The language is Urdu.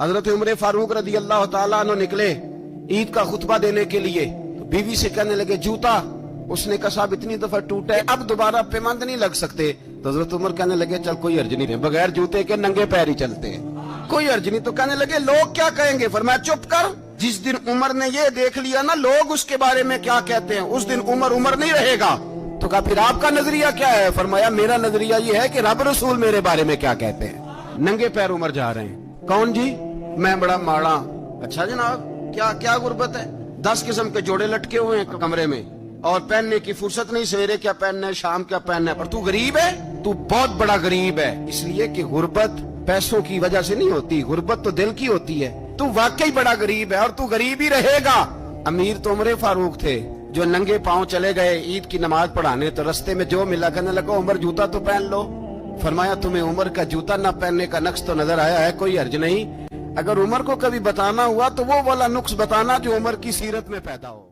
حضرت عمر فاروق رضی اللہ تعالیٰ عنہ نکلے عید کا خطبہ دینے کے لیے، تو بیوی سے کہنے لگے جوتا، اس نے کہا صاحب اتنی دفعہ ٹوٹا ہے اب دوبارہ پیمند نہیں لگ سکتے، تو حضرت عمر کہنے لگے چل کوئی حرج نہیں ہے، بغیر جوتے کے ننگے پیر ہی چلتے ہیں، کوئی حرج نہیں۔ تو کہنے لگے لوگ کیا کہیں گے؟ فرمایا چپ کر، جس دن عمر نے یہ دیکھ لیا نا لوگ اس کے بارے میں کیا کہتے ہیں، اس دن عمر نہیں رہے گا۔ تو کہا پھر آپ کا نظریہ کیا ہے؟ فرمایا میرا نظریہ یہ ہے کہ رب رسول میرے بارے میں کیا کہتے ہیں۔ ننگے پیر عمر جا رہے ہیں، کون جی؟ میں بڑا ماڑا۔ اچھا جناب، کیا غربت ہے؟ 10 قسم کے جوڑے لٹکے ہوئے ہیں کمرے میں اور پہننے کی فرصت نہیں، سویرے کیا پہننا ہے شام کیا پہننا ہے، پر تو غریب ہے، تو بہت بڑا غریب ہے، اس لیے کہ غربت پیسوں کی وجہ سے نہیں ہوتی، غربت تو دل کی ہوتی ہے، تو واقعی بڑا غریب ہے اور تو غریب ہی رہے گا۔ امیر تو عمر فاروق تھے جو ننگے پاؤں چلے گئے عید کی نماز پڑھانے، تو رستے میں جو ملا کہنے لگا عمر جوتا تو پہن لو۔ فرمایا تمہیں عمر کا جوتا نہ پہننے کا نقص تو نظر آیا ہے؟ کوئی حرج نہیں، اگر عمر کو کبھی بتانا ہوا تو وہ والا نقص بتانا جو عمر کی سیرت میں پیدا ہو۔